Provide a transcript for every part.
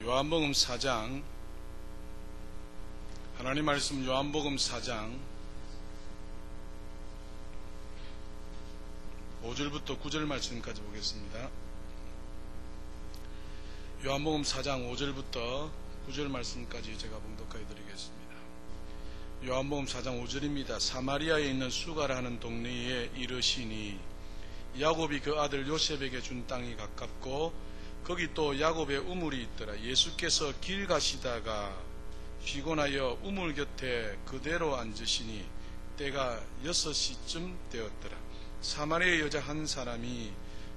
요한복음 4장, 하나님 말씀 요한복음 4장 5절부터 9절 말씀까지 보겠습니다. 요한복음 4장 5절부터 9절 말씀까지 제가 봉독하여 드리겠습니다. 요한복음 4장 5절입니다. 사마리아에 있는 수가라는 동네에 이르시니 야곱이 그 아들 요셉에게 준 땅이 가깝고 거기 또 야곱의 우물이 있더라. 예수께서 길 가시다가 피곤하여 우물 곁에 그대로 앉으시니 때가 6시쯤 되었더라. 사마리아 여자 한 사람이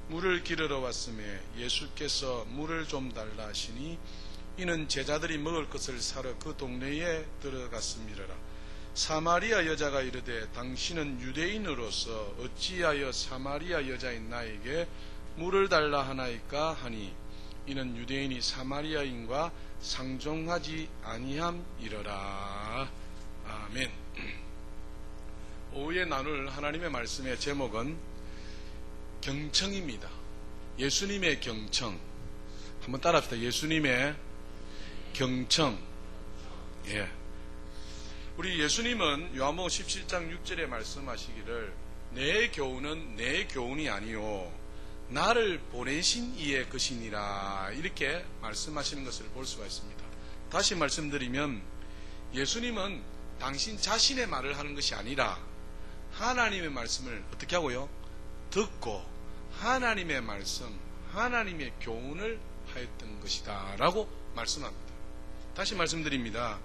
물을 기르러 왔음에 예수께서 물을 좀 달라 하시니 이는 제자들이 먹을 것을 사러 그 동네에 들어갔음이라. 사마리아 여자가 이르되 당신은 유대인으로서 어찌하여 사마리아 여자인 나에게 물을 달라 하나이까 하니 이는 유대인이 사마리아인과 상종하지 아니함이러라. 아멘. 오후에 나눌 하나님의 말씀의 제목은 경청입니다. 예수님의 경청. 한번 따라합시다. 예수님의 경청. 예. 우리 예수님은 요한복음 17장 6절에 말씀하시기를 내 교훈은 내 교훈이 아니요 나를 보내신 이의 것이니라 이렇게 말씀하시는 것을 볼 수가 있습니다. 다시 말씀드리면 예수님은 당신 자신의 말을 하는 것이 아니라 하나님의 말씀을 어떻게 하고요? 듣고 하나님의 말씀, 하나님의 교훈을 하였던 것이다 라고 말씀합니다. 다시 말씀드립니다.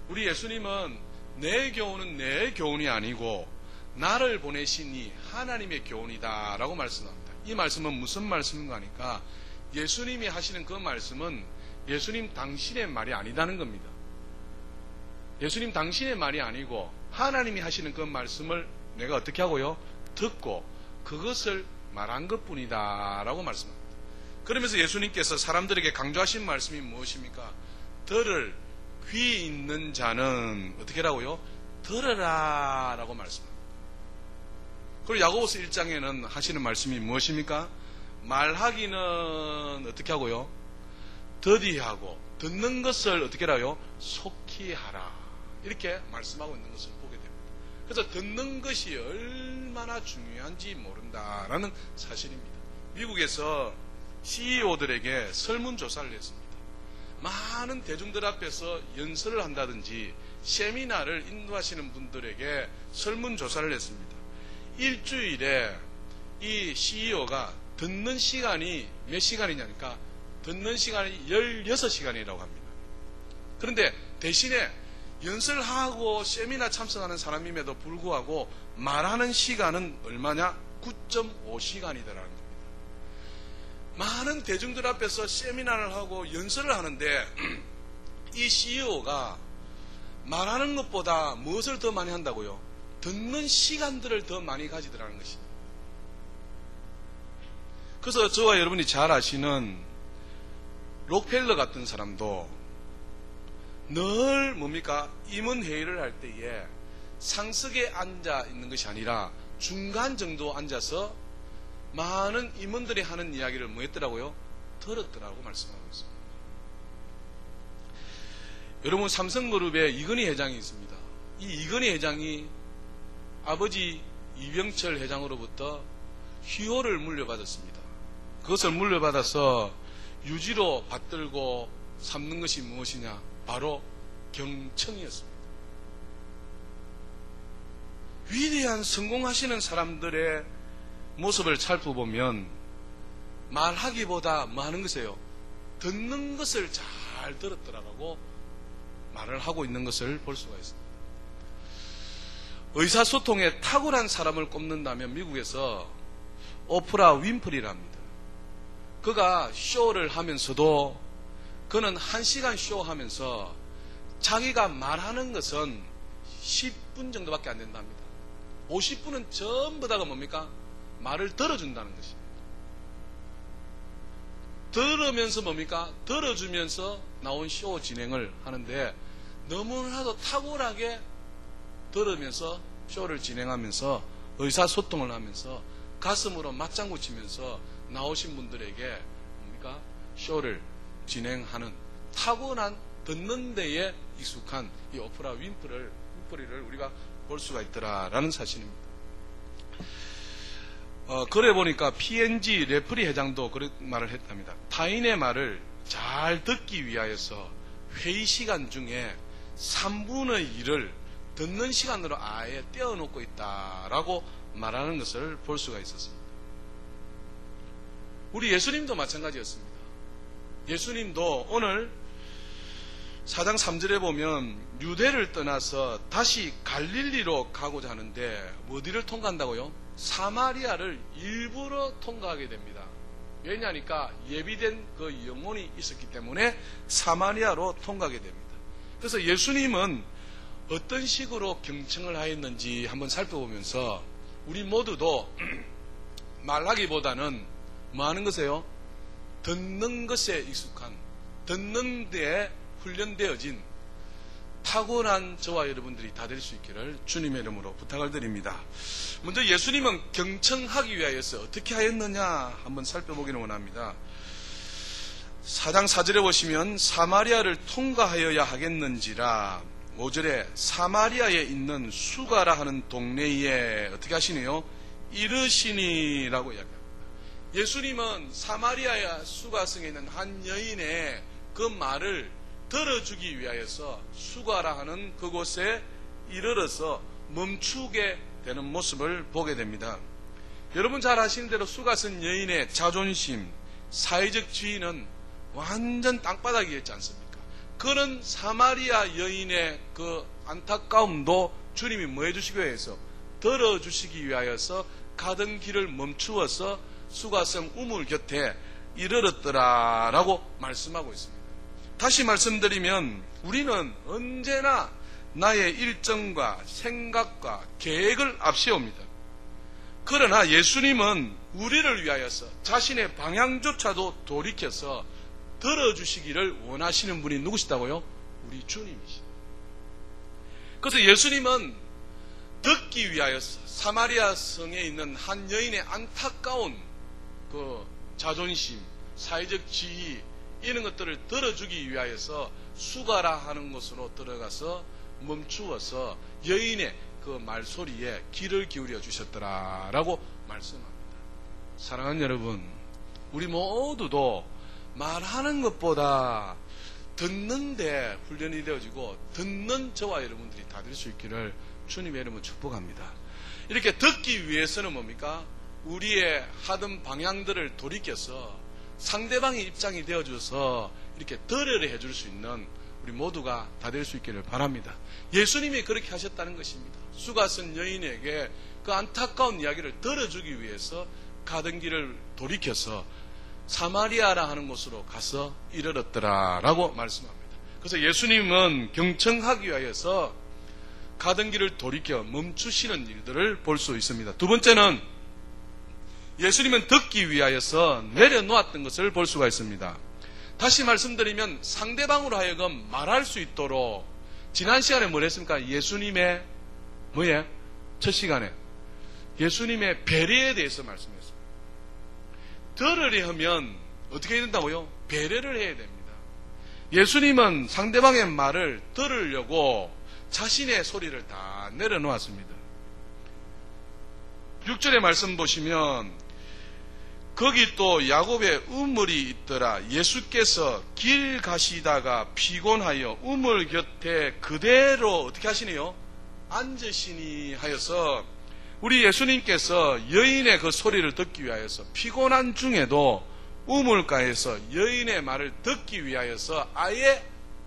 우리 예수님은 내 교훈은 내 교훈이 아니고 나를 보내신 이 하나님의 교훈이다 라고 말씀합니다. 이 말씀은 무슨 말씀인가 하니까 예수님이 하시는 그 말씀은 예수님 당신의 말이 아니다는 겁니다. 예수님 당신의 말이 아니고 하나님이 하시는 그 말씀을 내가 어떻게 하고요? 듣고 그것을 말한 것뿐이다 라고 말씀합니다. 그러면서 예수님께서 사람들에게 강조하신 말씀이 무엇입니까? 들을 귀 있는 자는 어떻게 하라고요? 들으라 라고 말씀합니다. 그리고 야고보서 1장에는 하시는 말씀이 무엇입니까? 말하기는 어떻게 하고요? 더디하고 듣는 것을 어떻게 하라요? 속히 하라 이렇게 말씀하고 있는 것을 보게 됩니다. 그래서 듣는 것이 얼마나 중요한지 모른다라는 사실입니다. 미국에서 CEO들에게 설문조사를 했습니다. 많은 대중들 앞에서 연설을 한다든지 세미나를 인도하시는 분들에게 설문조사를 했습니다. 일주일에 이 CEO가 듣는 시간이 몇 시간이냐니까 듣는 시간이 16시간이라고 합니다. 그런데 대신에 연설하고 세미나 참석하는 사람임에도 불구하고 말하는 시간은 얼마냐? 9.5시간이더라는 겁니다. 많은 대중들 앞에서 세미나를 하고 연설을 하는데 이 CEO가 말하는 것보다 무엇을 더 많이 한다고요? 듣는 시간들을 더 많이 가지더라는 것입니다. 그래서 저와 여러분이 잘 아시는 록펠러 같은 사람도 늘 뭡니까? 임원회의를 할 때에 상석에 앉아 있는 것이 아니라 중간 정도 앉아서 많은 임원들이 하는 이야기를 뭐 했더라고요? 들었더라고 말씀하고 있습니다. 여러분 삼성그룹에 이건희 회장이 있습니다. 이 이건희 회장이 아버지 이병철 회장으로부터 희호를 물려받았습니다. 그것을 물려받아서 유지로 받들고 삼는 것이 무엇이냐? 바로 경청이었습니다. 위대한 성공하시는 사람들의 모습을 살펴보면 말하기보다 뭐 하는 것이에요? 듣는 것을 잘 들었더라라고 말을 하고 있는 것을 볼 수가 있습니다. 의사소통에 탁월한 사람을 꼽는다면 미국에서 오프라 윈프리랍니다. 그가 쇼를 하면서도 그는 1시간 쇼하면서 자기가 말하는 것은 10분 정도밖에 안 된답니다. 50분은 전부 다가 뭡니까? 말을 들어준다는 것입니다. 들으면서 뭡니까? 들어주면서 나온 쇼 진행을 하는데 너무나도 탁월하게 들으면서 쇼를 진행하면서 의사소통을 하면서 가슴으로 맞장구 치면서 나오신 분들에게 뭡니까? 쇼를 진행하는 타고난 듣는 데에 익숙한 이 오프라 윈프리를 우리가 볼 수가 있더라라는 사실입니다. 그래 보니까 PNG 레프리 회장도 그런 말을 했답니다. 타인의 말을 잘 듣기 위하여서 회의 시간 중에 3분의 1을 듣는 시간으로 아예 떼어놓고 있다라고 말하는 것을 볼 수가 있었습니다. 우리 예수님도 마찬가지였습니다. 예수님도 오늘 4장 3절에 보면 유대를 떠나서 다시 갈릴리로 가고자 하는데 어디를 통과한다고요? 사마리아를 일부러 통과하게 됩니다. 왜냐하니까 예비된 그 영혼이 있었기 때문에 사마리아로 통과하게 됩니다. 그래서 예수님은 어떤 식으로 경청을 하였는지 한번 살펴보면서 우리 모두도 말하기보다는 뭐 하는 것이에요? 듣는 것에 익숙한, 듣는 데에 훈련되어진 타고난 저와 여러분들이 다 될 수 있기를 주님의 이름으로 부탁을 드립니다. 먼저 예수님은 경청하기 위하여서 어떻게 하였느냐 한번 살펴보기를 원합니다. 4장 4절에 보시면 사마리아를 통과하여야 하겠는지라 5절에 사마리아에 있는 수가라 하는 동네에 어떻게 하시네요? 이르시니라고 이야기합니다. 예수님은 사마리아 수가성에 있는 한 여인의 그 말을 들어주기 위하여서 수가라 하는 그곳에 이르러서 멈추게 되는 모습을 보게 됩니다. 여러분 잘 아시는 대로 수가성 여인의 자존심, 사회적 지위는 완전 땅바닥이었지 않습니까? 그런 사마리아 여인의 그 안타까움도 주님이 뭐 해주시기 위해서 들어주시기 위하여서 가던 길을 멈추어서 수가성 우물 곁에 이르렀더라라고 말씀하고 있습니다. 다시 말씀드리면 우리는 언제나 나의 일정과 생각과 계획을 앞세웁니다. 그러나 예수님은 우리를 위하여서 자신의 방향조차도 돌이켜서 들어주시기를 원하시는 분이 누구시다고요? 우리 주님이시다. 그래서 예수님은 듣기 위하여서 사마리아 성에 있는 한 여인의 안타까운 그 자존심, 사회적 지위 이런 것들을 들어주기 위하여서 수가라 하는 곳으로 들어가서 멈추어서 여인의 그 말소리에 귀를 기울여 주셨더라라고 말씀합니다. 사랑하는 여러분, 우리 모두도 말하는 것보다 듣는데 훈련이 되어지고 듣는 저와 여러분들이 다 될 수 있기를 주님의 이름으로 축복합니다. 이렇게 듣기 위해서는 뭡니까? 우리의 하던 방향들을 돌이켜서 상대방의 입장이 되어줘서 이렇게 덜어를 해줄 수 있는 우리 모두가 다 될 수 있기를 바랍니다. 예수님이 그렇게 하셨다는 것입니다. 수가성 여인에게 그 안타까운 이야기를 들어주기 위해서 가던 길을 돌이켜서 사마리아라 하는 곳으로 가서 이르렀더라라고 말씀합니다. 그래서 예수님은 경청하기 위하여서 가던 길을 돌이켜 멈추시는 일들을 볼 수 있습니다. 두 번째는 예수님은 듣기 위하여서 내려놓았던 것을 볼 수가 있습니다. 다시 말씀드리면 상대방으로 하여금 말할 수 있도록 지난 시간에 뭘 했습니까? 예수님의 뭐예? 첫 시간에 예수님의 배려에 대해서 말씀했습니다. 들으려 하면 어떻게 해야 된다고요? 배려를 해야 됩니다. 예수님은 상대방의 말을 들으려고 자신의 소리를 다 내려놓았습니다. 6절의 말씀 보시면 거기 또 야곱의 우물이 있더라. 예수께서 길 가시다가 피곤하여 우물 곁에 그대로 어떻게 하시네요? 앉으시니 하여서 우리 예수님께서 여인의 그 소리를 듣기 위하여서 피곤한 중에도 우물가에서 여인의 말을 듣기 위하여서 아예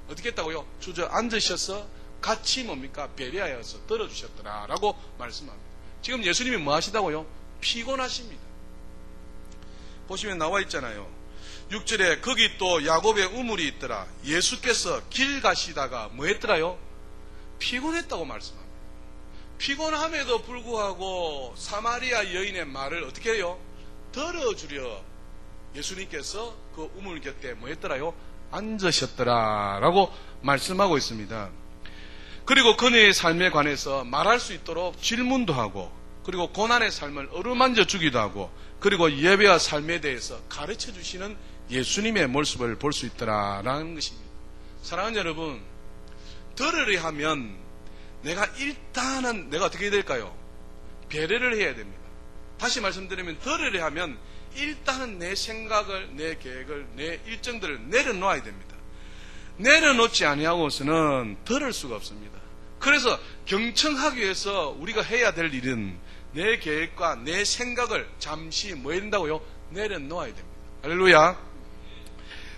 어떻게 했다고요? 주저앉으셔서 같이 뭡니까? 배려하여서 들어주셨더라라고 말씀합니다. 지금 예수님이 뭐 하시다고요? 피곤하십니다. 보시면 나와 있잖아요. 6절에 거기 또 야곱의 우물이 있더라. 예수께서 길 가시다가 뭐 했더라요? 피곤했다고 말씀합니다. 피곤함에도 불구하고 사마리아 여인의 말을 어떻게 해요? 들어주려 예수님께서 그 우물 곁에 뭐 했더라요? 앉으셨더라라고 말씀하고 있습니다. 그리고 그녀의 삶에 관해서 말할 수 있도록 질문도 하고 그리고 고난의 삶을 어루만져 주기도 하고 그리고 예배와 삶에 대해서 가르쳐 주시는 예수님의 모습을 볼 수 있더라라는 것입니다. 사랑하는 여러분, 들으려 하면 내가 일단은 내가 어떻게 해야 될까요? 배려를 해야 됩니다. 다시 말씀드리면 들으려 하면 일단은 내 생각을, 내 계획을, 내 일정들을 내려놓아야 됩니다. 내려놓지 아니하고서는 들을 수가 없습니다. 그래서 경청하기 위해서 우리가 해야 될 일은 내 계획과 내 생각을 잠시 뭐 해야 된다고요? 내려놓아야 됩니다. 할렐루야.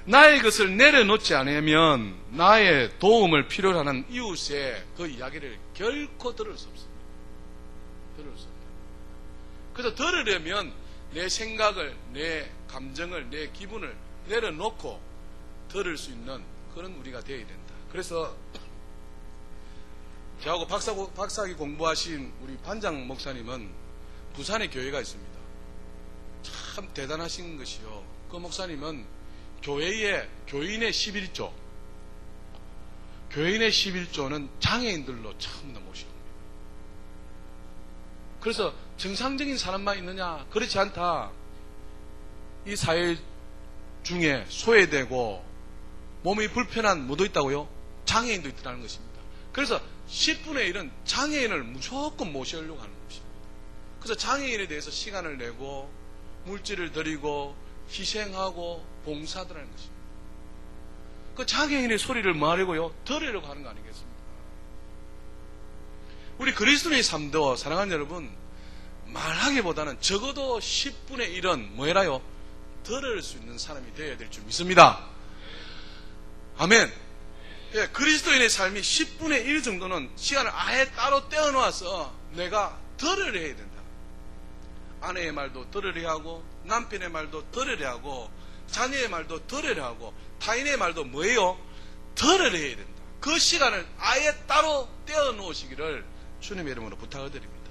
나의 것을 내려놓지 않으면 나의 도움을 필요로 하는 이웃의 그 이야기를 결코 들을 수 없습니다. 들을 수 없다. 그래서 들으려면 내 생각을, 내 감정을, 내 기분을 내려놓고 들을 수 있는 그런 우리가 되어야 된다. 그래서 저하고 박사학위 공부하신 우리 반장 목사님은 부산에 교회가 있습니다. 참 대단하신 것이요. 그 목사님은 교인의 11조, 교인의 11조는 장애인들로 전부 다 모시고 옵니다. 그래서 정상적인 사람만 있느냐? 그렇지 않다. 이 사회 중에 소외되고 몸이 불편한 뭐도 있다고요? 장애인도 있다는 것입니다. 그래서 10분의 1은 장애인을 무조건 모시려고 하는 것입니다. 그래서 장애인에 대해서 시간을 내고 물질을 드리고 희생하고 봉사하라는 것입니다. 그 장애인의 소리를 뭐하려고요? 들으려고 하는 거 아니겠습니까? 우리 그리스도의 삶도 사랑하는 여러분, 말하기보다는 적어도 10분의 1은 뭐해라요? 들을 수 있는 사람이 되어야 될 줄 믿습니다. 아멘. 예, 그리스도인의 삶이 10분의 1 정도는 시간을 아예 따로 떼어놓아서 내가 들으려 해야 된다. 아내의 말도 들으려 하고 남편의 말도 들으려 하고 자녀의 말도 들으려 하고 타인의 말도 뭐예요? 들으려 해야 된다. 그 시간을 아예 따로 떼어놓으시기를 주님의 이름으로 부탁을 드립니다.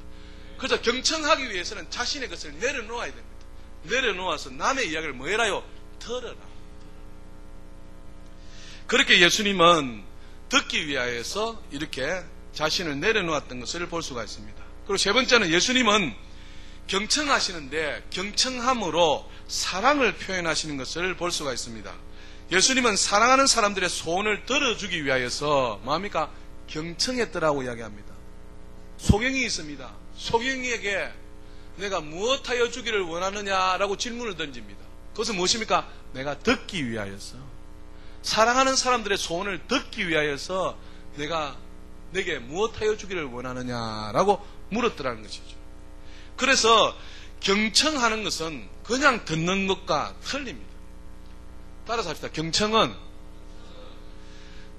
그래서 경청하기 위해서는 자신의 것을 내려놓아야 됩니다. 내려놓아서 남의 이야기를 뭐해라요? 들어라. 그렇게 예수님은 듣기 위하여서 이렇게 자신을 내려놓았던 것을 볼 수가 있습니다. 그리고 세 번째는 예수님은 경청하시는데 경청함으로 사랑을 표현하시는 것을 볼 수가 있습니다. 예수님은 사랑하는 사람들의 소원을 들어주기 위하여서 뭐합니까? 경청했더라고 이야기합니다. 소경이 있습니다. 소경이에게 내가 무엇하여 주기를 원하느냐라고 질문을 던집니다. 그것은 무엇입니까? 내가 듣기 위하여서, 사랑하는 사람들의 소원을 듣기 위하여서 내가 내게 무엇하여 주기를 원하느냐라고 물었더라는 것이죠. 그래서 경청하는 것은 그냥 듣는 것과 틀립니다. 따라서 합시다. 경청은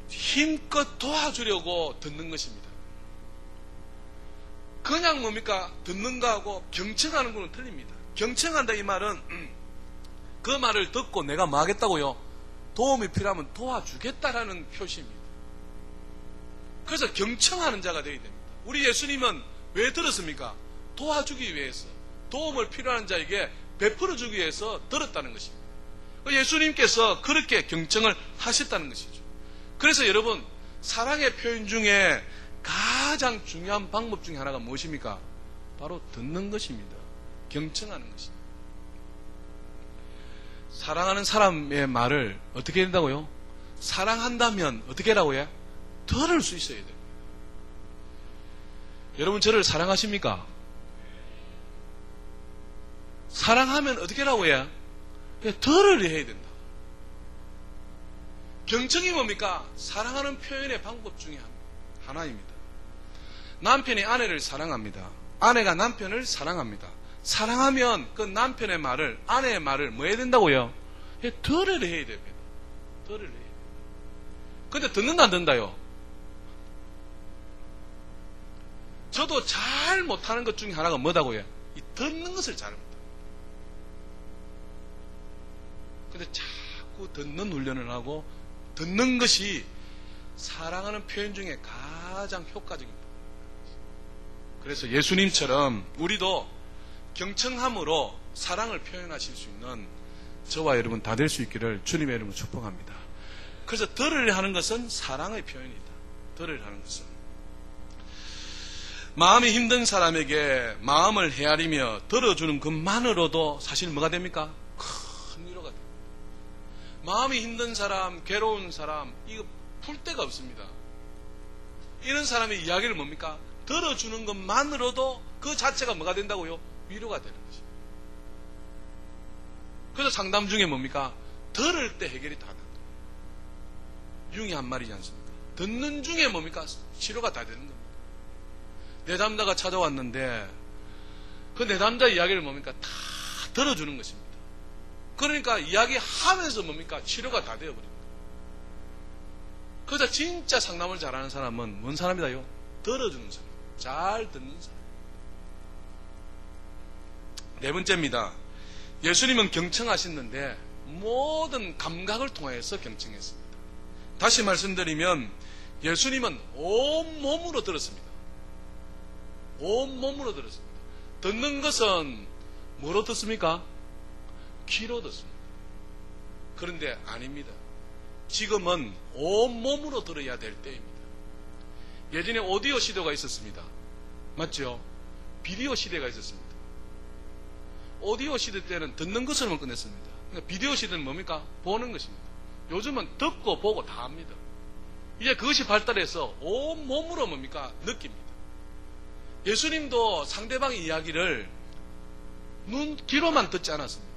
힘껏 도와주려고 듣는 것입니다. 그냥 뭡니까? 듣는 거하고 경청하는 거는 틀립니다. 경청한다 이 말은 그 말을 듣고 내가 뭐 하겠다고요? 도움이 필요하면 도와주겠다라는 표시입니다. 그래서 경청하는 자가 되어야 됩니다. 우리 예수님은 왜 들었습니까? 도와주기 위해서, 도움을 필요한 자에게 베풀어주기 위해서 들었다는 것입니다. 예수님께서 그렇게 경청을 하셨다는 것이죠. 그래서 여러분, 사랑의 표현 중에 가장 중요한 방법 중에 하나가 무엇입니까? 바로 듣는 것입니다. 경청하는 것입니다. 사랑하는 사람의 말을 어떻게 해야 된다고요? 사랑한다면 어떻게 하라고 해? 들을 수 있어야 됩니다. 여러분 저를 사랑하십니까? 사랑하면 어떻게 하라고 해? 들으려 해야 된다. 경청이 뭡니까? 사랑하는 표현의 방법 중에 하나입니다. 남편이 아내를 사랑합니다. 아내가 남편을 사랑합니다. 사랑하면 그 남편의 말을, 아내의 말을 뭐 해야 된다고요? 들으려 해야 됩니다. 들으려 해야 됩니다. 근데 듣는다 안 듣는다요? 저도 잘 못하는 것 중에 하나가 뭐다고요? 이 듣는 것을 잘 못합니다. 근데 자꾸 듣는 훈련을 하고 듣는 것이 사랑하는 표현 중에 가장 효과적입니다. 그래서 예수님처럼 우리도 경청함으로 사랑을 표현하실 수 있는 저와 여러분 다 될 수 있기를 주님의 이름으로 축복합니다. 그래서 들으려 하는 것은 사랑의 표현이다. 들으려 하는 것은 마음이 힘든 사람에게 마음을 헤아리며 들어주는 것만으로도 사실 뭐가 됩니까? 큰 위로가 됩니다. 마음이 힘든 사람, 괴로운 사람, 이거 풀 데가 없습니다. 이런 사람의 이야기를 뭡니까? 들어주는 것만으로도 그 자체가 뭐가 된다고요? 위로가 되는 것입니다. 그래서 상담 중에 뭡니까? 들을 때 해결이 다 된다. 융이 한 말이지 않습니까? 듣는 중에 뭡니까? 치료가 다 되는 겁니다. 내담자가 찾아왔는데 그 내담자 이야기를 뭡니까? 다 들어주는 것입니다. 그러니까 이야기하면서 뭡니까? 치료가 다 되어버립니다. 그래서 진짜 상담을 잘하는 사람은 뭔 사람이다요? 들어주는 사람. 잘 듣는 사람. 네 번째입니다. 예수님은 경청하셨는데 모든 감각을 통해서 경청했습니다. 다시 말씀드리면 예수님은 온몸으로 들었습니다. 온몸으로 들었습니다. 듣는 것은 뭐로 듣습니까? 귀로 듣습니다. 그런데 아닙니다. 지금은 온몸으로 들어야 될 때입니다. 예전에 오디오 시대가 있었습니다. 맞죠? 비디오 시대가 있었습니다. 오디오 시대 때는 듣는 것으로만 끝냈습니다. 그러니까 비디오 시대는 뭡니까? 보는 것입니다. 요즘은 듣고 보고 다 합니다. 이제 그것이 발달해서 온몸으로 뭡니까? 느낍니다. 예수님도 상대방의 이야기를 귀로만 듣지 않았습니다.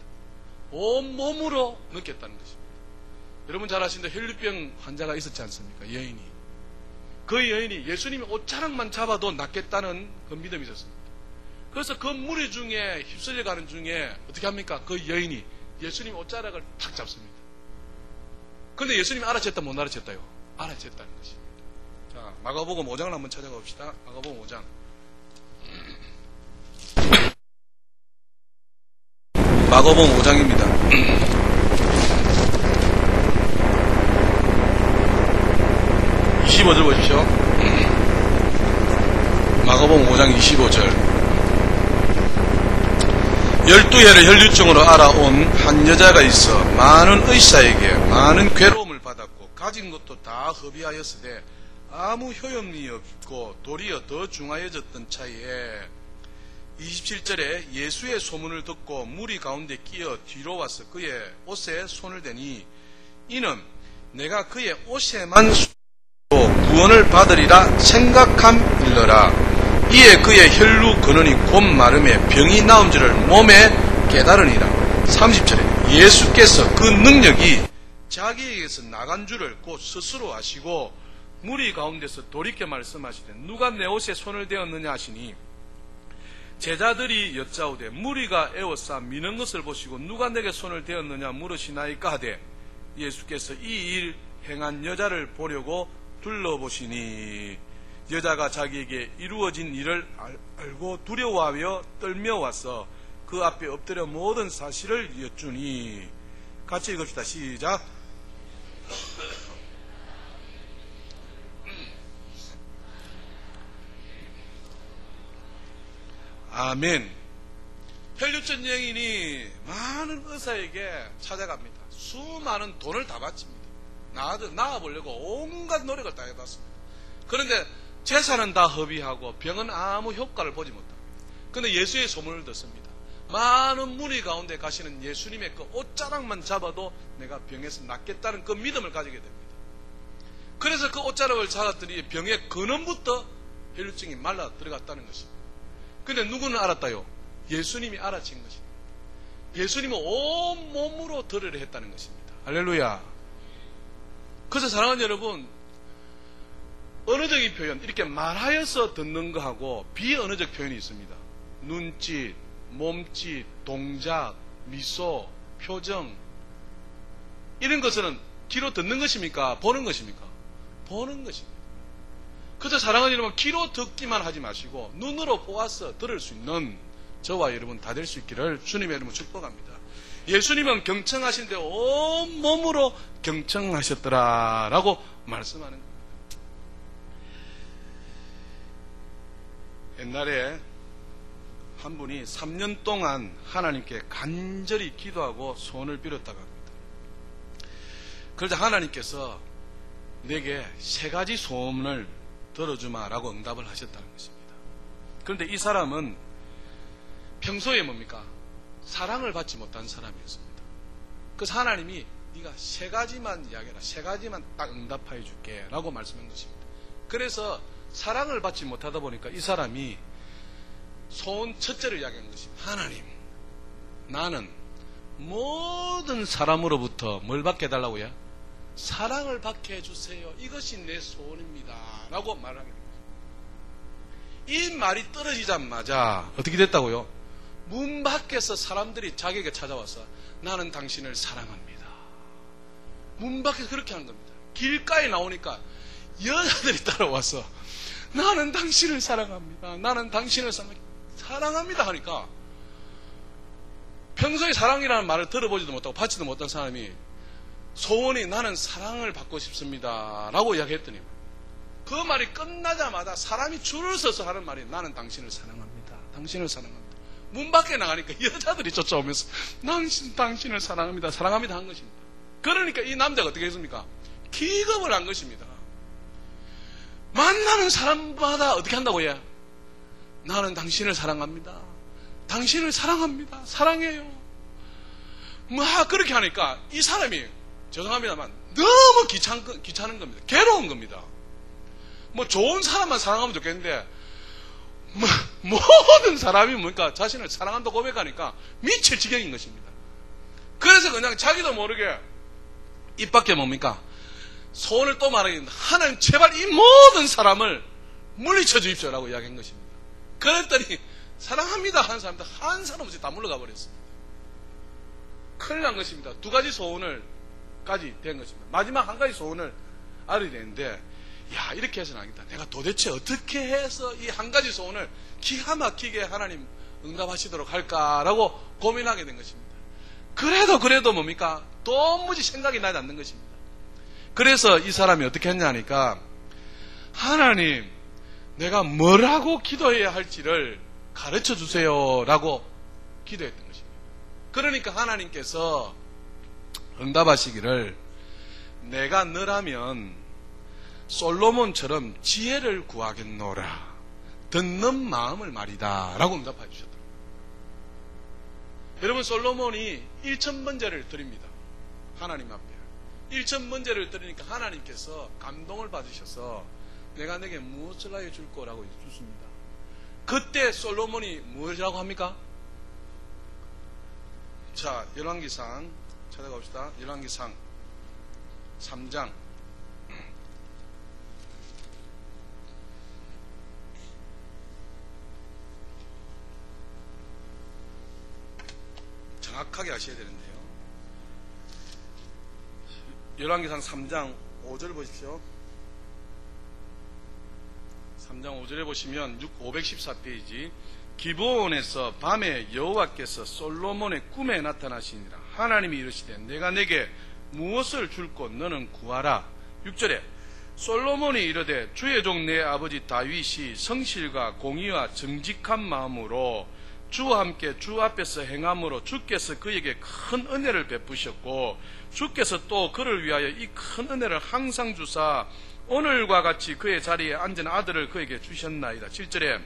온몸으로 느꼈다는 것입니다. 여러분 잘 아시는데 혈류병 환자가 있었지 않습니까? 여인이. 그 여인이 예수님이 옷자락만 잡아도 낫겠다는 그 믿음이 있었습니다. 그래서 그 무리 중에 휩쓸려 가는 중에 어떻게 합니까? 그 여인이 예수님 옷자락을 탁 잡습니다. 그런데 예수님이 알아챘다 못 알아챘다요? 알아챘다는 것입니다. 자, 마가복음 5장을 한번 찾아가 봅시다. 마가복음 5장. 마가복음 5장입니다. 25절 보십시오. 마가복음 5장 25절. 12해를 혈류증으로 알아온 한 여자가 있어 많은 의사에게 많은 괴로움을 받았고 가진 것도 다 허비하였으되 아무 효용이 없고 도리어 더 중하여졌던 차에 27절에 예수의 소문을 듣고 무리 가운데 끼어 뒤로 와서 그의 옷에 손을 대니 이는 내가 그의 옷에만 구원을 받으리라 생각함일러라. 이에 그의 혈루 근원이 곧 마름에 병이 나온 줄을 몸에 깨달으니라. 30절에 예수께서 그 능력이 자기에게서 나간 줄을 곧 스스로 아시고 무리 가운데서 돌이켜 말씀하시되 누가 내 옷에 손을 대었느냐 하시니 제자들이 여짜오되 무리가 에워싸 미는 것을 보시고 누가 내게 손을 대었느냐 물으시나이까 하되 예수께서 이 일 행한 여자를 보려고 둘러보시니 여자가 자기에게 이루어진 일을 알고 두려워하며 떨며 와서 그 앞에 엎드려 모든 사실을 여쭈니. 같이 읽읍시다. 시작. 아멘. 혈류증 여인이 많은 의사에게 찾아갑니다. 수많은 돈을 다 바칩니다. 나아보려고 온갖 노력을 다 해봤습니다. 그런데 재산은 다 허비하고 병은 아무 효과를 보지 못합니다. 그런데 예수의 소문을 듣습니다. 많은 무리 가운데 가시는 예수님의 그 옷자락만 잡아도 내가 병에서 낫겠다는 그 믿음을 가지게 됩니다. 그래서 그 옷자락을 잡았더니 병의 근원부터 혈류증이 말라 들어갔다는 것입니다. 그런데 누구는 알았다요? 예수님이 알아챈 것입니다. 예수님은 온몸으로 들으려 했다는 것입니다. 할렐루야. 그래서 사랑하는 여러분, 언어적인 표현, 이렇게 말하여서 듣는 거하고 비언어적 표현이 있습니다. 눈짓, 몸짓, 동작, 미소, 표정, 이런 것은 귀로 듣는 것입니까? 보는 것입니까? 보는 것입니다. 그래서 사랑하는 여러분, 귀로 듣기만 하지 마시고 눈으로 보아서 들을 수 있는 저와 여러분 다 될 수 있기를 주님의 이름으로 축복합니다. 예수님은 경청하신데 온몸으로 경청하셨더라라고 말씀하는 겁니다. 옛날에 한 분이 3년 동안 하나님께 간절히 기도하고 소원을 빌었다고 합니다. 그러자 하나님께서 내게 3가지 소원을 들어주마라고 응답을 하셨다는 것입니다. 그런데 이 사람은 평소에 뭡니까? 사랑을 받지 못한 사람이었습니다. 그래서 하나님이 네가 3가지만 이야기해라. 3가지만 딱 응답해 줄게 라고 말씀한 것입니다. 그래서 사랑을 받지 못하다 보니까 이 사람이 소원 첫째를 이야기한 것입니다. 하나님, 나는 모든 사람으로부터 뭘 받게 해달라고요? 사랑을 받게 해주세요. 이것이 내 소원입니다 라고 말하는 거예요. 이 말이 떨어지자마자 어떻게 됐다고요? 문 밖에서 사람들이 자기에게 찾아와서 나는 당신을 사랑합니다. 문 밖에서 그렇게 하는 겁니다. 길가에 나오니까 여자들이 따라와서 나는 당신을 사랑합니다. 나는 당신을 사랑합니다 하니까 평소에 사랑이라는 말을 들어보지도 못하고 받지도 못한 사람이 소원이 나는 사랑을 받고 싶습니다 라고 이야기했더니 그 말이 끝나자마자 사람이 줄을 서서 하는 말이 나는 당신을 사랑합니다. 당신을 사랑합니다. 문 밖에 나가니까 여자들이 쫓아오면서 당신을 사랑합니다. 사랑합니다 한 것입니다. 그러니까 이 남자가 어떻게 했습니까? 기겁을 한 것입니다. 만나는 사람마다 어떻게 한다고 해? 나는 당신을 사랑합니다. 당신을 사랑합니다. 사랑해요. 그렇게 하니까 이 사람이 죄송합니다만 너무 귀찮은 겁니다. 괴로운 겁니다. 좋은 사람만 사랑하면 좋겠는데 모든 사람이 뭡니까? 자신을 사랑한다고 고백하니까 미칠 지경인 것입니다. 그래서 그냥 자기도 모르게 입 밖에 뭡니까? 소원을 또 말하겠습니다. 하나님 제발 이 모든 사람을 물리쳐 주십시오라고 이야기한 것입니다. 그랬더니 사랑합니다 하는 사람들 한 사람 없이 다 물러가 버렸습니다. 큰일 난 것입니다. 2가지 소원을까지 된 것입니다. 마지막 한 가지 소원을 알아야 되는데 이렇게 해서는 안 되겠다. 내가 도대체 어떻게 해서 이 한 가지 소원을 기가 막히게 하나님 응답하시도록 할까라고 고민하게 된 것입니다. 그래도 뭡니까? 도무지 생각이 나지 않는 것입니다. 그래서 이 사람이 어떻게 했냐 하니까 하나님 내가 뭐라고 기도해야 할지를 가르쳐 주세요 라고 기도했던 것입니다. 그러니까 하나님께서 응답하시기를 내가 너라면 솔로몬처럼 지혜를 구하겠노라 듣는 마음을 말이다 라고 응답해 주셨다. 여러분 솔로몬이 1000번제를 드립니다. 하나님 앞에 1000번제를 드리니까 하나님께서 감동을 받으셔서 내가 내게 무엇을 하여 줄 거라고 주십니다. 그때 솔로몬이 무엇이라고 합니까? 자, 열왕기상 찾아갑시다. 열왕기상 3장 정확하게 아셔야 되는데요. 열왕기상 3장 5절 보십시오. 3장 5절에 보시면 514페이지 기브온에서 밤에 여호와께서 솔로몬의 꿈에 나타나시니라. 하나님이 이르시되 내가 내게 무엇을 줄꼬 너는 구하라. 6절에 솔로몬이 이르되 주의 종 내 아버지 다윗이 성실과 공의와 정직한 마음으로 주와 함께 주 앞에서 행함으로 주께서 그에게 큰 은혜를 베푸셨고 주께서 또 그를 위하여 이 큰 은혜를 항상 주사 오늘과 같이 그의 자리에 앉은 아들을 그에게 주셨나이다. 7절에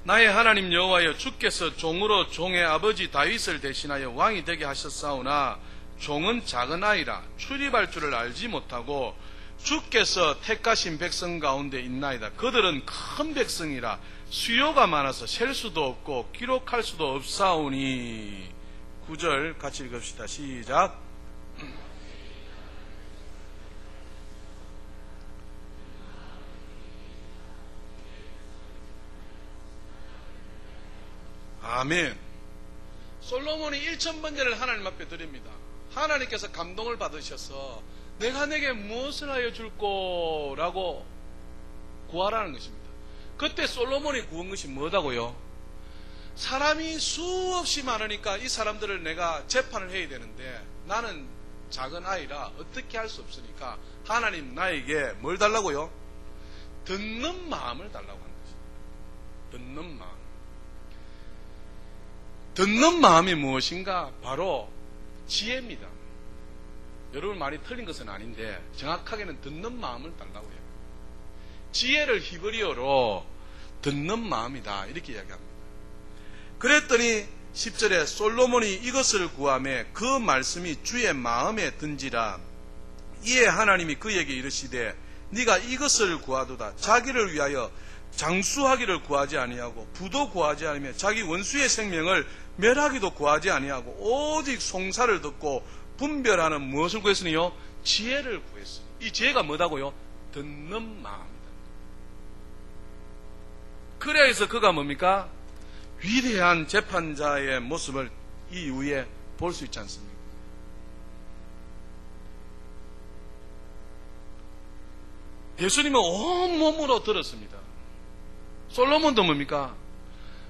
나의 하나님 여호와여 주께서 종으로 종의 아버지 다윗을 대신하여 왕이 되게 하셨사오나 종은 작은 아이라 출입할 줄을 알지 못하고 주께서 택하신 백성 가운데 있나이다. 그들은 큰 백성이라 수요가 많아서 셀 수도 없고 기록할 수도 없사오니. 9절 같이 읽읍시다. 시작. 아멘. 솔로몬이 1000번제를 하나님 앞에 드립니다. 하나님께서 감동을 받으셔서 내가 내게 무엇을 하여 줄꼬 라고 구하라는 것입니다. 그때 솔로몬이 구한 것이 뭐다고요? 사람이 수없이 많으니까 이 사람들을 내가 재판을 해야 되는데 나는 작은 아이라 어떻게 할 수 없으니까 하나님 나에게 뭘 달라고요? 듣는 마음을 달라고 하는 것입니다. 듣는 마음. 듣는 마음이 무엇인가? 바로 지혜입니다. 여러분 말이 틀린 것은 아닌데 정확하게는 듣는 마음을 달라고 해요. 지혜를 히브리어로 듣는 마음이다 이렇게 이야기합니다. 그랬더니 10절에 솔로몬이 이것을 구하며 그 말씀이 주의 마음에 든지라. 이에 하나님이 그에게 이르시되 네가 이것을 구하도다. 자기를 위하여 장수하기를 구하지 아니하고 부도 구하지 아니하며 자기 원수의 생명을 멸하기도 구하지 아니하고 오직 송사를 듣고 분별하는 무엇을 구했으니요? 지혜를 구했으니. 이 지혜가 뭐다고요? 듣는 마음이다. 그래서 그가 뭡니까? 위대한 재판자의 모습을 이 이후에 볼 수 있지 않습니까? 예수님은 온몸으로 들었습니다. 솔로몬도 뭡니까?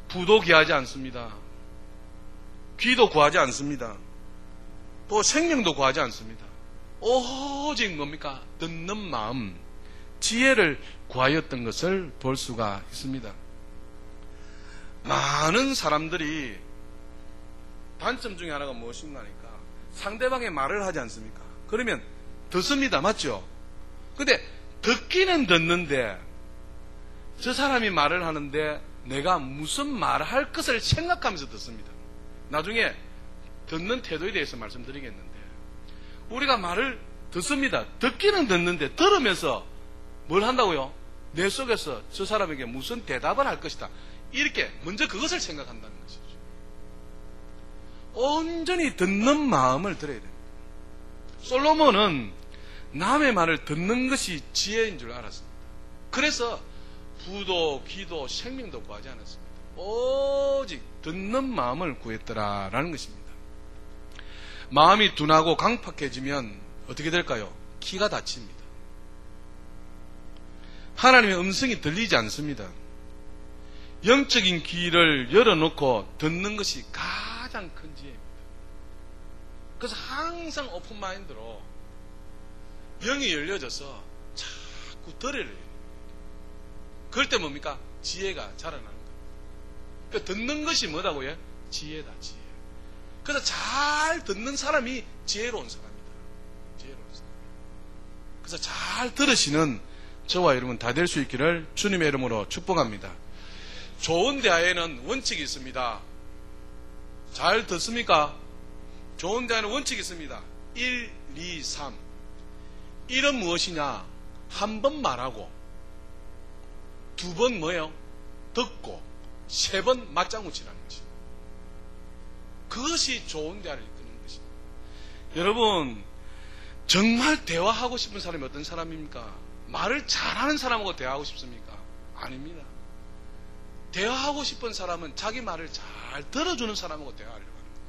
부도 귀하지 않습니다. 귀도 구하지 않습니다. 또 생명도 구하지 않습니다. 오직 뭡니까? 듣는 마음, 지혜를 구하였던 것을 볼 수가 있습니다. 많은 사람들이 단점 중에 하나가 무엇인가 하니까 상대방의 말을 하지 않습니까? 그러면 듣습니다. 맞죠? 근데 듣기는 듣는데 저 사람이 말을 하는데 내가 무슨 말을 할 것을 생각하면서 듣습니다. 나중에 듣는 태도에 대해서 말씀드리겠는데 우리가 말을 듣습니다. 듣기는 듣는데 들으면서 뭘 한다고요? 내 속에서 저 사람에게 무슨 대답을 할 것이다. 이렇게 먼저 그것을 생각한다는 것이죠. 온전히 듣는 마음을 들어야 됩니다. 솔로몬은 남의 말을 듣는 것이 지혜인 줄 알았습니다. 그래서 부도, 귀도, 생명도 구하지 않았습니다. 오직 듣는 마음을 구했더라라는 것입니다. 마음이 둔하고 강팍해지면 어떻게 될까요? 귀가 닫힙니다. 하나님의 음성이 들리지 않습니다. 영적인 귀를 열어놓고 듣는 것이 가장 큰 지혜입니다. 그래서 항상 오픈마인드로 영이 열려져서 자꾸 들으려 해요. 그럴 때 뭡니까? 지혜가 자라나는 거예요. 그러니까 듣는 것이 뭐라고요? 지혜다, 지혜. 그래서 잘 듣는 사람이 지혜로운 사람이다. 지혜로운 사람. 그래서 잘 들으시는 저와 여러분 다 될 수 있기를 주님의 이름으로 축복합니다. 좋은 대화에는 원칙이 있습니다. 잘 듣습니까? 좋은 대화에는 원칙이 있습니다. 1, 2, 3. 1은 무엇이냐? 한 번 말하고 2번 뭐예요? 듣고 3번 맞장구 치라는 것입니다. 그것이 좋은 대화를 이끄는 것입니다. 여러분 정말 대화하고 싶은 사람이 어떤 사람입니까? 말을 잘하는 사람하고 대화하고 싶습니까? 아닙니다. 대화하고 싶은 사람은 자기 말을 잘 들어주는 사람하고 대화하려고 하는 겁니다.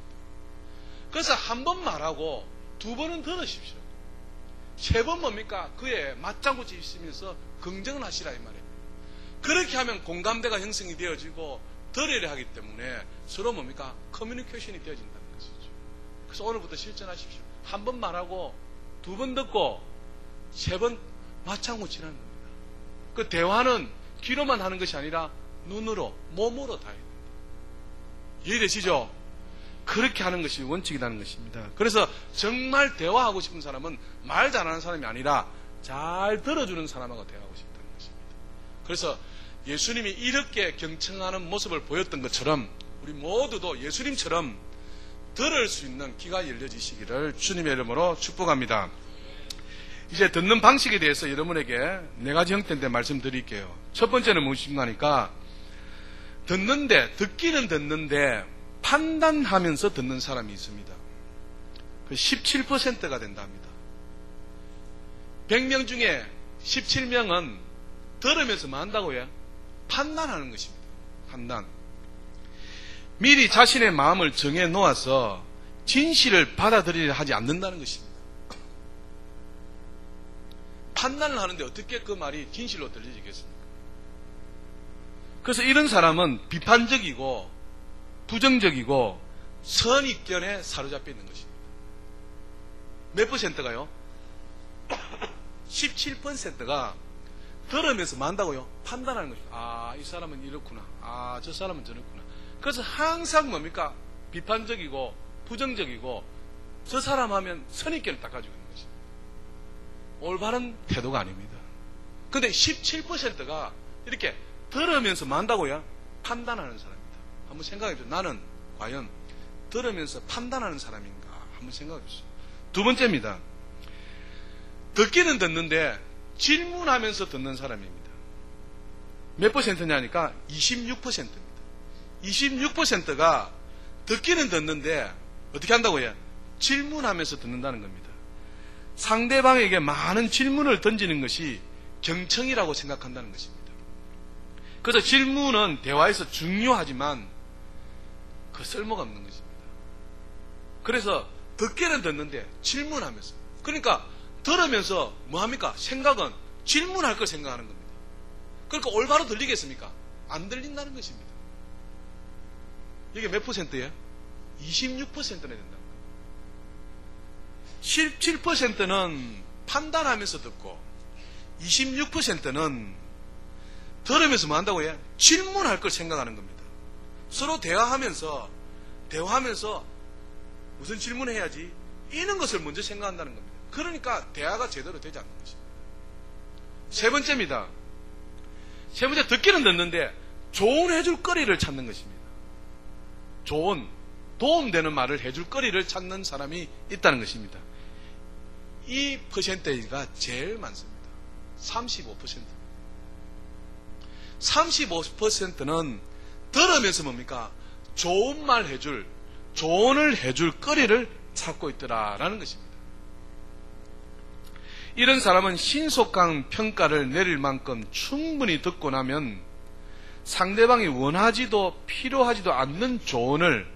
그래서 한 번 말하고 2번은 들으십시오. 3번 뭡니까? 그에 맞장구 치시면서 긍정을 하시라 이 말이에요. 그렇게 하면 공감대가 형성이 되어지고 들으려 하기 때문에 서로 뭡니까? 커뮤니케이션이 되어진다는 것이죠. 그래서 오늘부터 실천하십시오. 한 번 말하고 2번 듣고 3번 맞장구 치라는 겁니다. 그 대화는 귀로만 하는 것이 아니라 눈으로, 몸으로 다 해야 됩니다. 이해되시죠? 그렇게 하는 것이 원칙이라는 것입니다. 그래서 정말 대화하고 싶은 사람은 말 잘하는 사람이 아니라 잘 들어주는 사람하고 대화하고 싶다는 것입니다. 그래서 예수님이 이렇게 경청하는 모습을 보였던 것처럼 우리 모두도 예수님처럼 들을 수 있는 귀가 열려지시기를 주님의 이름으로 축복합니다. 이제 듣는 방식에 대해서 여러분에게 4가지 형태인데 말씀드릴게요. 첫 번째는 무엇인가 하니까 듣기는 듣는데 판단하면서 듣는 사람이 있습니다. 17%가 된다 합니다. 100명 중에 17명은 들으면서 뭐 한다고요? 판단하는 것입니다. 판단. 미리 자신의 마음을 정해 놓아서 진실을 받아들이려 하지 않는다는 것입니다. 판단을 하는데 어떻게 그 말이 진실로 들리겠습니까? 그래서 이런 사람은 비판적이고 부정적이고 선입견에 사로잡혀 있는 것입니다. 몇 %가요? 17%가 들으면서 뭐 한다고요? 판단하는 것입니다. 아, 이 사람은 이렇구나. 아, 저 사람은 저렇구나. 그래서 항상 뭡니까? 비판적이고 부정적이고 저 사람 하면 선입견을 딱 가지고 있는 것입니다. 올바른 태도가 아닙니다. 근데 17%가 이렇게 들으면서 뭐 한다고요? 판단하는 사람입니다. 한번 생각해 줘. 나는 과연 들으면서 판단하는 사람인가 한번 생각해 보세요. 두 번째입니다. 듣기는 듣는데 질문하면서 듣는 사람입니다. 몇 퍼센트냐니까 26%입니다. 26%가 듣기는 듣는데 어떻게 한다고요? 질문하면서 듣는다는 겁니다. 상대방에게 많은 질문을 던지는 것이 경청이라고 생각한다는 것입니다. 그래서 질문은 대화에서 중요하지만 그 쓸모가 없는 것입니다. 그래서 듣기는 듣는데 질문하면서, 그러니까 들으면서 뭐합니까? 생각은 질문할 걸 생각하는 겁니다. 그러니까 올바로 들리겠습니까? 안 들린다는 것입니다. 이게 몇 퍼센트예요? 26%나 된다는 거예요. 17%는 판단하면서 듣고 26%는 들으면서 뭐 한다고요? 질문할 걸 생각하는 겁니다. 서로 대화하면서 무슨 질문을 해야지? 이런 것을 먼저 생각한다는 겁니다. 그러니까 대화가 제대로 되지 않는 것입니다. 세 번째입니다. 세 번째, 듣기는 듣는데 조언해줄 거리를 찾는 것입니다. 도움되는 말을 해줄 거리를 찾는 사람이 있다는 것입니다. 이 퍼센테이지가 제일 많습니다. 35%. 35%는 들으면서 뭡니까? 좋은 말 해줄, 조언을 해줄 거리를 찾고 있더라라는 것입니다. 이런 사람은 신속한 평가를 내릴 만큼 충분히 듣고 나면 상대방이 원하지도 필요하지도 않는 조언을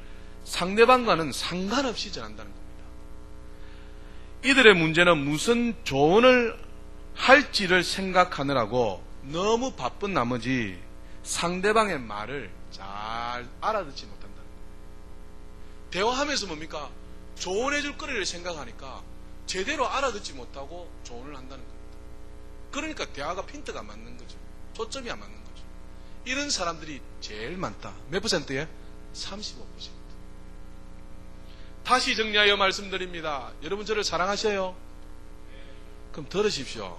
상대방과는 상관없이 전한다는 겁니다. 이들의 문제는 무슨 조언을 할지를 생각하느라고 너무 바쁜 나머지 상대방의 말을 잘 알아듣지 못한다는 겁니다. 대화하면서 뭡니까? 조언해줄 거리를 생각하니까 제대로 알아듣지 못하고 조언을 한다는 겁니다. 그러니까 대화가 핀트가 안 맞는 거죠. 초점이 안 맞는 거죠. 이런 사람들이 제일 많다. 몇 퍼센트예요? 35%. 다시 정리하여 말씀드립니다. 여러분 저를 사랑하셔요? 그럼 들으십시오.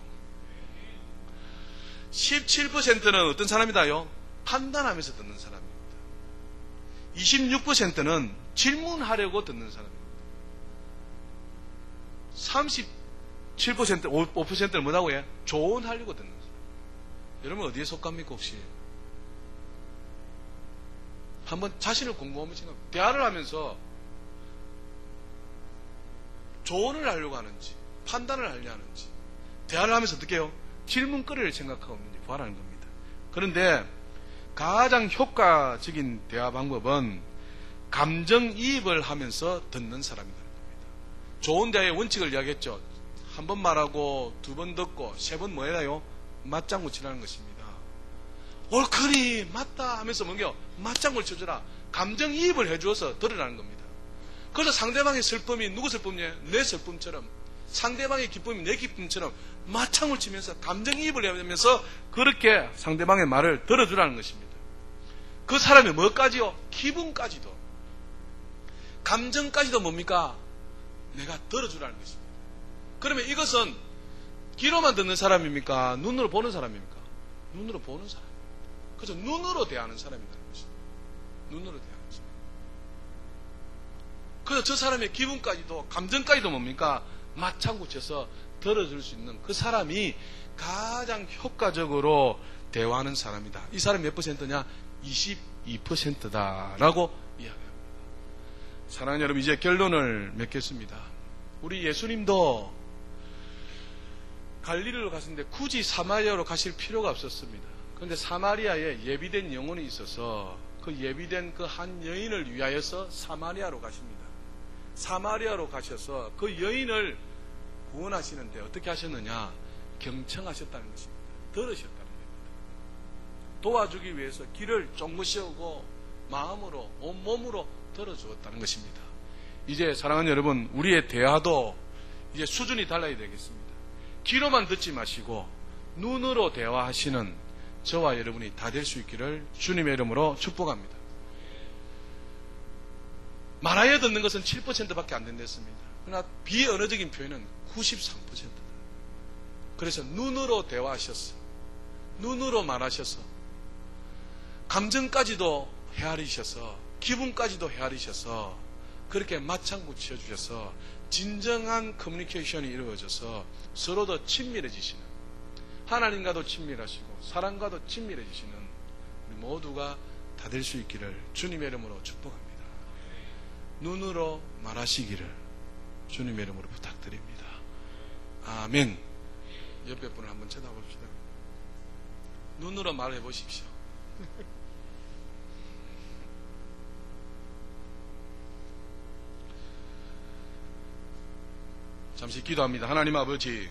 17%는 어떤 사람이다요? 판단하면서 듣는 사람입니다. 26%는 질문하려고 듣는 사람입니다. 37%, 5%는 뭐라고 해요? 조언하려고 듣는 사람. 여러분 어디에 속합니까 혹시? 한번 자신을 곰곰이 생각해보세요. 대화를 하면서 조언을 하려고 하는지 판단을 하려고 하는지, 대화를 하면서 어떻게 해요? 질문거리를 생각하고 있는지 보아라는 겁니다. 그런데 가장 효과적인 대화 방법은 감정이입을 하면서 듣는 사람이라는 겁니다. 좋은 대화의 원칙을 이야기했죠. 한 번 말하고 두 번 듣고 세 번 뭐 해라요? 맞장구 치라는 것입니다. 옳거니 맞다 하면서 뭔가요? 맞장구를 쳐주라. 감정이입을 해주어서 들으라는 겁니다. 그래서 상대방의 슬픔이 누구 슬픔이에요? 내 슬픔처럼, 상대방의 기쁨이 내 기쁨처럼 맞장구를 치면서 감정이입을 하면서 그렇게 상대방의 말을 들어주라는 것입니다. 그 사람의 뭐까지요? 기분까지도, 감정까지도 뭡니까? 내가 들어주라는 것입니다. 그러면 이것은 귀로만 듣는 사람입니까? 눈으로 보는 사람입니까? 눈으로 보는 사람. 그래서 눈으로 대하는 사람이라는 것입니다. 눈으로 대하는 사람. 그래서 저 사람의 기분까지도, 감정까지도 뭡니까? 맞장구 쳐서 들어줄 수 있는 그 사람이 가장 효과적으로 대화하는 사람이다. 이 사람이 몇 퍼센트냐? 22%다라고 이야기합니다. 사랑하는 여러분, 이제 결론을 맺겠습니다. 우리 예수님도 갈릴리로 갔는데 굳이 사마리아로 가실 필요가 없었습니다. 그런데 사마리아에 예비된 영혼이 있어서 그 예비된 그 한 여인을 위하여서 사마리아로 가십니다. 사마리아로 가셔서 그 여인을 구원하시는데 어떻게 하셨느냐? 경청하셨다는 것입니다. 들으셨다는 겁니다. 도와주기 위해서 길을 쫑긋 세우고 마음으로, 온몸으로 들어주었다는 것입니다. 이제 사랑하는 여러분, 우리의 대화도 이제 수준이 달라야 되겠습니다. 귀로만 듣지 마시고 눈으로 대화하시는 저와 여러분이 다 될 수 있기를 주님의 이름으로 축복합니다. 말하여 듣는 것은 7%밖에 안 된댔습니다. 그러나 비언어적인 표현은 93%다. 그래서 눈으로 대화하셨어. 눈으로 말하셔서 감정까지도 헤아리셔서 기분까지도 헤아리셔서 그렇게 맞장구 치어주셔서 진정한 커뮤니케이션이 이루어져서 서로 더 친밀해지시는, 하나님과도 친밀하시고 사람과도 친밀해지시는 우리 모두가 다 될 수 있기를 주님의 이름으로 축복합니다. 눈으로 말하시기를 주님의 이름으로 부탁드립니다. 아멘. 옆에 분을 한번 쳐다봅시다. 눈으로 말해 보십시오. 잠시 기도합니다. 하나님 아버지,